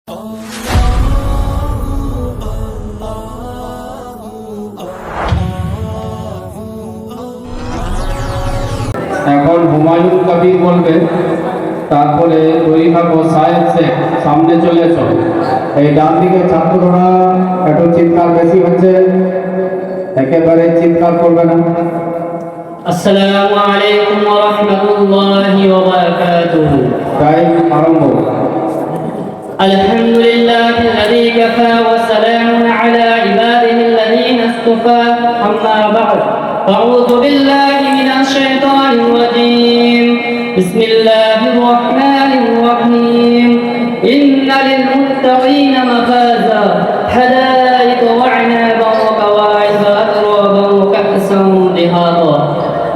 এখন হুমায়ুন কবির বলবে, তারপরে তৈরি থাকো সাহেব শেখ, সামনে চলে এসো। এই ডান দিকে ছাত্ররা একটু চিৎকার বেশি হচ্ছে, একেবারে চিৎকার করবে না। আসসালামু আলাইকুম ওয়া রাহমাতুল্লাহি ওয়া বারাকাতুহু। তাই আরম্ভ। আলহামদুলিল্লাহিল্লাযী কাফা ওয়া সালামুন আলা ইবাদিহিল্লাযীনা ইসতাফা, আম্মা বা'দ। আউযু বিল্লাহি মিনাশ শাইতানির রাজীম। বিসমিল্লাহির রাহমানির রাহিম। ইন্না লিল মুত্তাকিনা মাফাযা, হাদাইকা ওয়া আ'নাবা ওয়া কাওয়াইবা আতরাবা ওয়া কা'সান দিহারা।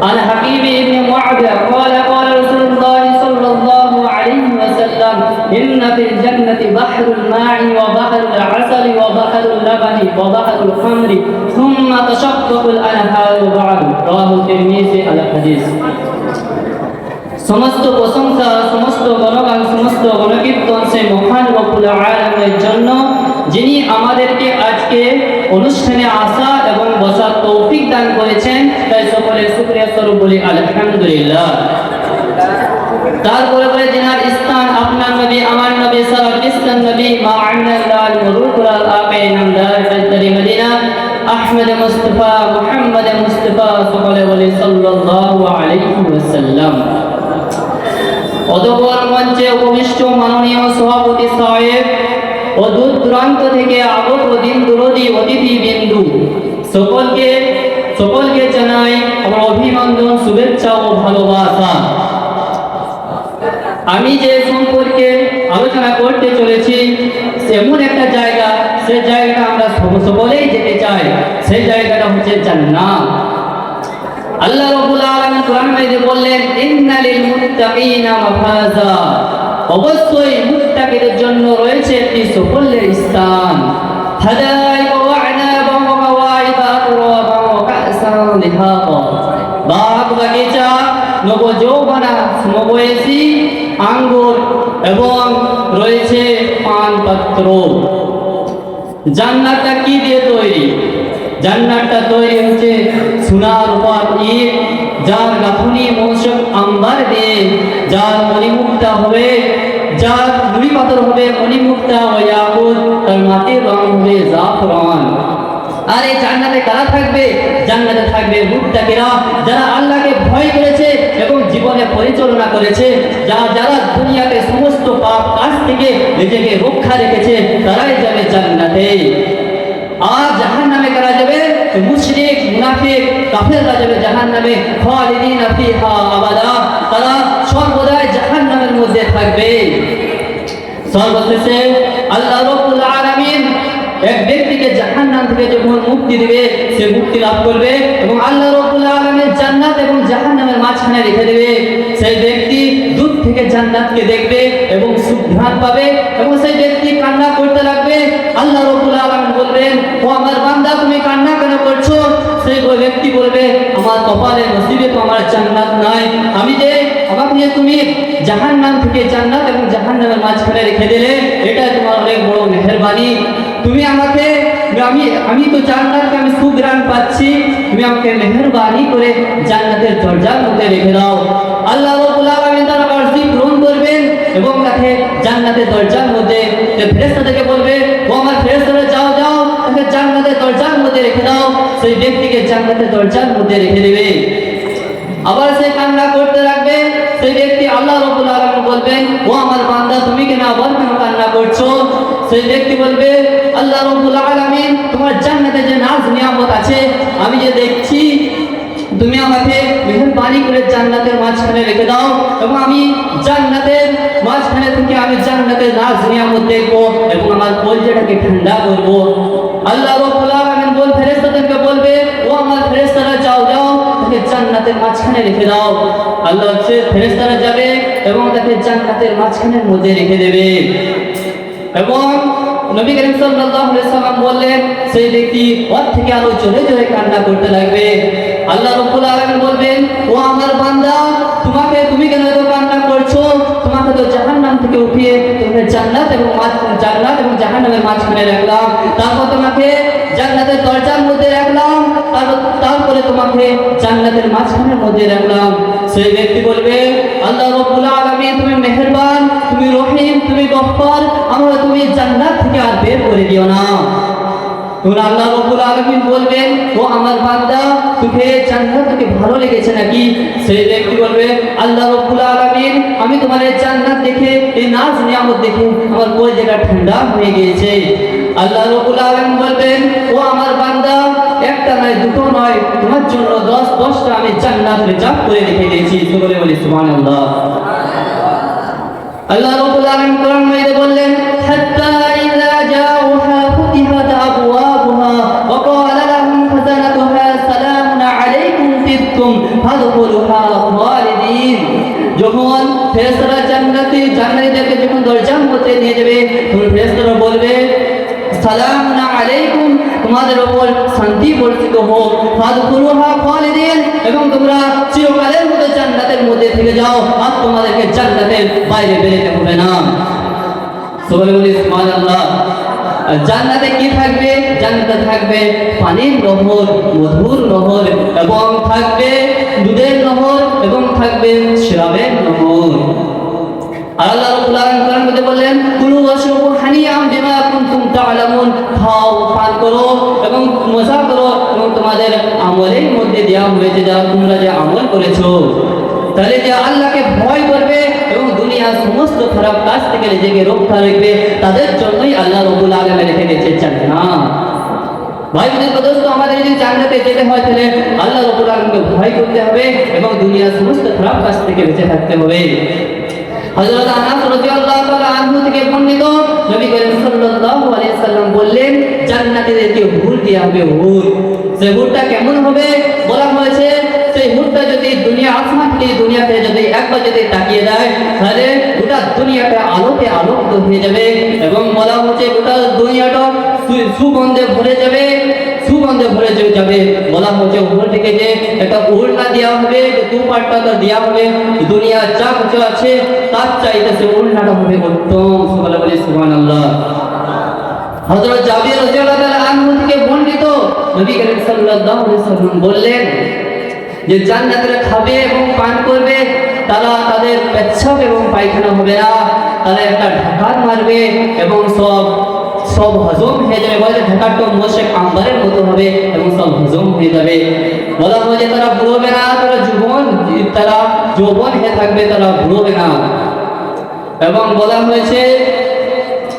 عن حبيب بن معبد قال قال رسول الله صلى الله عليه وسلم إن في الجنة بحر الماء وبحر العسل وبحر اللبن وبحر الخمر ثم تشقق الأنهار بعد. رواه الترمذي الحديث. সমস্ত প্রশংসা, সমস্ত গণগান, সমস্ত গণকীর্তন সেই মহান রব্বুল আলামিনের জন্য, যিনি আমাদেরকে আজকে অনুষ্ঠানে আসা এবং বসার তৌফিক দান করেছেন। তাই সকলে শুকরিয়া স্বরূপ বলি আলহামদুলিল্লাহ। তারপরে বলে যিনার স্থান আপনার নবী, আমার নবী, সারা বিশ্বের নবী, মা আমিনাল্লাহ মুরুকুল আকে নামদার ফজরি মদিনা আহমদ মুস্তাফা মুহাম্মদ মুস্তাফা, সকলে বলি সাল্লাল্লাহু আলাইহি ওয়াসাল্লাম। অতঃপর মঞ্চে উপবিষ্ট মাননীয় সভাপতি সাহেব ও দূর দূরান্ত থেকে আগত দিন দুরোধী অতিথি বিন্দু সকলকে জানাই আমার অভিনন্দন, শুভেচ্ছা ও ভালোবাসা। আমি যে সম্পর্কে আলোচনা করতে চলেছি এমন একটা জায়গা, সেই জায়গাটা আমরা সকলেই যেতে চাই। সেই জায়গাটা হচ্ছে জান্নাত। আল্লাহ রাব্বুল আলামিন কোরআন মাজিদে বললেন, ইন্না লিল মুত্তাকিনা মাফাযা, অবশ্যই মুত্তাকিদের জন্য রয়েছে একটি সাফল্যের স্থান। হাদাইকা ওয়া আ'নাবা ওয়া কাওয়াইবা আতরাবা ওয়া কা'সান দিহাকা, বাগ বাগিচা, নবযৌবনা সমবয়সী আঙ্গুর এবং রয়েছে পান পাত্র। জান্নাতটা কি দিয়ে তৈরি? জান্নাতটা তৈরি হচ্ছে সোনার উপর ইট, যার গাঁথনি মৌসুম আম্বার দিয়ে, যার মণিমুক্তা হবে, যার নুড়ি পাথর হবে মণিমুক্তা ও ইয়াকুত, তার মাটির রং হবে জাফরান। আর এই জান্নাতে কারা থাকবে? জান্নাতে থাকবে মুত্তাকিরা, যারা আল্লাহকে ভয় করেছে এবং জীবনে পরিচালনা করেছে, যারা দুনিয়াতে সমস্ত পাপ কাজ থেকে নিজেকে রক্ষা রেখেছে, তারাই যাবে জান্নাতে। আর জাহান্নামে কারা যাবে? মুশরিক, মুনাফিক, কাফেররা যাবে জাহান্নামে, খালিদিনা ফিহা আবাদা, তারা সর্বদাই জাহান্নামের মধ্যে থাকবে। সর্বশেষে আল্লাহ রাব্বুল আলামিন এক ব্যক্তিকে জাহান্নাম থেকে যখন মুক্তি দিবে, সে মুক্তি লাভ করবে এবং আল্লাহ রাব্বুল আলামিন জান্নাত এবং জাহান্নামের মাঝখানে রেখে দেবে। সেই ব্যক্তি দূর থেকে জান্নাতকে দেখবে এবং সুঘ্রাণ পাবে এবং সেই ব্যক্তি কান্না করতে লাগবে। আল্লাহ রাব্বুল আলামিন বলবেন, ও আমার বান্দা, তুমি কান্না কেন করছো? সেই ব্যক্তি বলবে, আমার কপালে নসিবে তো আমার জান্নাত নাই। আমাকে যে তুমি জাহান্নাম থেকে জান্নাত এবং জাহান্নামের মাঝখানে রেখে দিলে, এটা তোমার অনেক বড় মেহেরবানি। তুমি আমাকে, আমি তো জান্নাতকে আমি সুঘ্রাণ পাচ্ছি, তুমি আমাকে মেহেরবানি করে জান্নাতের দরজার মধ্যে রেখে দাও। আল্লাহ রাব্বুল আলামিন তার আরজি পূরণ করবেন এবং তাকে জান্নাতের দরজার মধ্যে, ফেরেশতাদেরকে বলবে, ও আমার ফেরেশতারা, যাও যাও, তাকে জান্নাতের দরজার মধ্যে রেখে দাও। সেই ব্যক্তিকে জান্নাতের দরজার মধ্যে রেখে দেবে। আবার সে কান্না করতে লাগবে। সেই ব্যক্তি, আল্লাহ রাব্বুল আলামিন বলবেন, ও আমার বান্দা, তুমি কেন আবার কান্না করছো? সেই ব্যক্তি বলবে, আল্লাহ রাব্বুল আলামিন, তোমার জান্নাতে যে নাজ নিয়ামত আছে আমি যে দেখছি, তুমি আমাকে মেহেরবানি করে জান্নাতের মাঝখানে রেখে দাও এবং আমি জান্নাতের মাঝখানে থেকে আমি জান্নাতের নাজ নিয়ামত দেখবো এবং আমার কলিজাটাকে ঠান্ডা করবো। আল্লাহ রাব্বুল আলামিন ফেরেশতাদেরকে বলবে, ও আমার ফেরেশতারা, যাও যাও, তাকে জান্নাতের মাঝখানে রেখে দাও। আল্লাহ ফেরেশতারা যাবে এবং তাকে জান্নাতের মাঝখানের মধ্যে রেখে দেবে। এবং নবী করিম সাল্লাল্লাহু আলাইহি ওয়াসাল্লাম বললেন, সেই ব্যক্তি ওর থেকে আরো জোরে জোরে কান্না করতে লাগবে। আল্লাহ রাব্বুল আলামিন বলবেন, ও আমার বান্দা, তুমি কেন এত কান্না করছো? তোমাকে তো জাহান্নাম থেকে থেকে উঠিয়ে তোমাকে জান্নাত এবং জাহান্নামের মাঝখানে রাখলাম, তারপর তোমাকে জান্নাতের দরজার মধ্যে রাখলাম, তারপরে তোমাকে জান্নাতের মাঝখানের মধ্যে রাখলাম। সেই ব্যক্তি বলবে, আল্লাহ রাব্বুল আলামিন তুমি মেহেরবান, তুমি রহিম, তুমি গফফার, আমাকে তুমি জান্নাত থেকে আর বের করে দিও না। তখন আল্লাহ রাব্বুল আলামিন বলবেন, ও আমার বান্দা, তোকে জান্নাতকে ভালো লেগেছে নাকি? সেই ব্যক্তি বলবে, আল্লাহ রাব্বুল আলামিন আমি তোমার এই জান্নাত দেখে, এই নাজ নিয়ামত দেখে আমার কলিজাটা ঠান্ডা হয়ে গিয়েছে। আল্লাহ রাব্বুল আলামিন বলবেন, ও আমার বান্দা, একটা নয় দুটো নয়, তোমার জন্য 10টা আমি জান্নাত রিজার্ভ করে রেখে দিয়েছি। সকলে বলি সুবহানাল্লাহ। আল্লাহ রাব্বুল আলামিন কোরআন মাজিদে বললেন, হাত্তা ইযা জাউহা ফুতিহাত আবওয়াবুহা ওয়া ক্বালা লাহুম খাযানাতুহা সালামুন আলাইকুম তিবতুম ফাদখুলুহা খালিদিন। যখন ফেরেশতারা জান্নাতীদেরকে যখন দরজার মধ্যে নিয়ে যাবে, তখন ফেরেশতারা বলবে, সালামুন আলাইকুম, তোমাদের উপর শান্তি বর্ষিত হোক, ফাদখুলুহা খালিদিন, এবং তোমরা চিরকালের মতো জান্নাতের মধ্যে থেকে যাও, আর তোমাদেরকে জান্নাতের বাইরে বেরোতে হবে না। সকলে বলি সুবহানাল্লাহ। জান্নাতে কি থাকবে? জান্নাতে থাকবে পানির নহর, মধুর নহর, এবং থাকবে দুধের নহর, এবং থাকবে শরাবের নহর। আল্লাহ রাব্বুল আলামিন কোরআনের মধ্যে বলেন, কুলু ওয়াশরাবু হানিআম বিমা কুনতুম তা'লামুন, খাও, পান করো এবং মজা করো, এবং তোমাদের আমলের মধ্যে দেওয়া হয়েছে যা তোমরা যে আমল করেছো। তাহলে যে আল্লাহকে ভয় করবে এবং দুনিয়ার সমস্ত খারাপ কাজ থেকে নিজেকে রক্ষা রাখবে, তাদের জন্যই আল্লাহ রাব্বুল আলামিন রেখে দিয়েছে জান্নাত। ভাই দোস্ত, আমাদের যদি জান্নাতে যেতে হয় তাহলে আল্লাহ রাব্বুল আলামিনকে ভয় করতে হবে এবং দুনিয়ার সমস্ত খারাপ কাজ থেকে বেঁচে থাকতে হবে। হযরত আনাস রাদিয়াল্লাহু তাআলা আনহু থেকে বর্ণিত, নবী করিম সাল্লাল্লাহু আলাইহি সাল্লাম বললেন, জান্নাতীদেরকে হুর দেয়া হবে, হুর। সেই হুরটা কেমন হবে বলা হয়েছে, সেই হুরটা যদি দুনিয়াতে যদি একবার যদি তাকিয়ে দেয়, তাহলে গোটা দুনিয়াটা আলোতে আলোকিত হয়ে যাবে, এবং বলা হচ্ছে গোটা দুনিয়াটা সুগন্ধে ভরে যাবে। বলা হচ্ছে উপরটিকে যে একটা ওড়না দেওয়া হবে, দুপাট্টা দেওয়া হবে, দুনিয়া যা কিছু আছে তার চাইতে সে ওড়নাটা হবে উত্তম। সুবহানাল্লাহ, বলি সুবহানাল্লাহ। হযরত জাবির রাদিয়াল্লাহু তাআলা আনহু থেকে বর্ণিত, নবী করিম সাল্লাল্লাহু আলাইহি ওয়াসাল্লাম বললেন যে জান্নাতীরা খাবে এবং পান করবে, তারা তাদের পেচ্ছাপ এবং পায়খানা হবে না, তারা একটা ঢাকার মারবে এবং সব হজম হয়ে যাবে। বলে ঢাকাটা মোশেক আম্বারের মতো হবে এবং সব হজম হয়ে যাবে। বলা হয় যে তারা বুড়োবে না, তারা যৌবন হয়ে থাকবে, তারা বুড়োবে না। এবং বলা হয়েছে,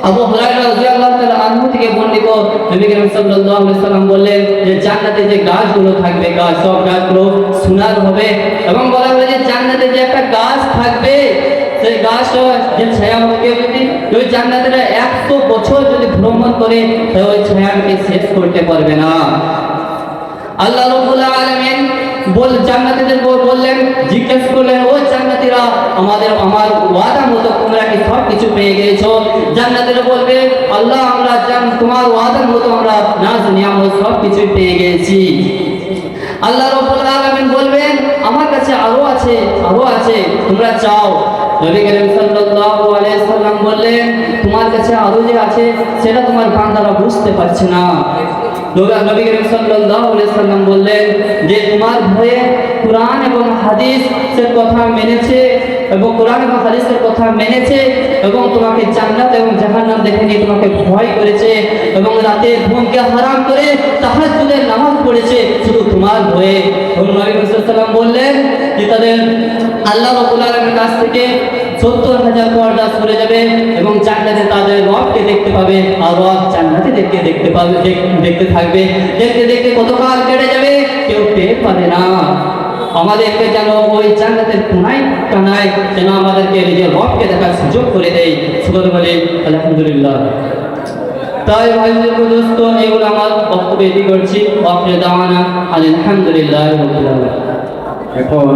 আবু হুরায়রা রাদিয়াল্লাহু তাআলা আনহু থেকে বর্ণিত, নবী করিম সাল্লাল্লাহু আলাইহি ওয়াসাল্লাম বললেন যে জান্নাতে যে গাছগুলো থাকবে, সব গাছগুলো সোনার হবে, এবং বলা হয় যে জান্নাতে যে একটা গাছ থাকবে, সেই গাছটা যে ছায়া হবে, যদি জান্নাতের 100 বছর যদি ভ্রমণ করে, তাহলে ওই ছায়াকে শেষ করতে পারবে না। আল্লাহ রাব্বুল আলামিন জান্নাতীদের বললেন, জিজ্ঞেস করলেন, ও জান্নাতীরা, আমার ওয়াদা মতো তোমরা কি সব কিছু পেয়ে গিয়েছো? জান্নাতীরা বলবে, আল্লাহ আমরা তোমার ওয়াদার মতো আমরা নাজ নিয়ামত সব কিছু পেয়ে গেছি। আল্লাহ রাব্বুল আলামিন বলবেন, আমার কাছে আরো আছে, তোমরা চাও। নবী করিম সাল্লাল্লাহু আলাইহি সাল্লাম বললেন, তোমার কাছে আরো যে আছে সেটা তোমার বান্দারা বুঝতে পারছে না। নবী করিম সাল্লাল্লাহু আলাইহি সাল্লাম বললেন যে তোমার ভয়ে কুরআন এবং হাদিসের কথা মেনেছে, এবং তোমাকে জান্নাত এবং জাহান্নাম দেখেনি, তোমাকে ভয় করেছে, এবং রাতের ঘুমকে হারাম করে তাহাজ্জুদের নামাজ পড়েছে শুধু তোমার ভয়ে। নবী করিম সাল্লাল্লাহু আলাইহি সাল্লাম বললেন যে তাদের আল্লাহ রাব্বুল আলামিনের কাছ থেকে 70,000 পর্দা সরে যাবে, এবং জান্নাতে তাদের রবকে দেখতে পাবে, আর রব জান্নাতে দেখতে থাকবে। দেখতে কতকাল কেটে যাবে কেউ টের পাবে না। আমাদেরকে যেন ওই জান্নাতের কোনায় কানায় যেন আমাদেরকে নিজের রবকে দেখার সুযোগ করে দেয়। সুবহান বলে আলহামদুলিল্লাহ। তাই ভাই দোস্ত, এগুলো আমার বক্তব্য এটি করছি। আখির দাওয়ানা আলহামদুলিল্লাহ রাব্বিল আলামিন। এখন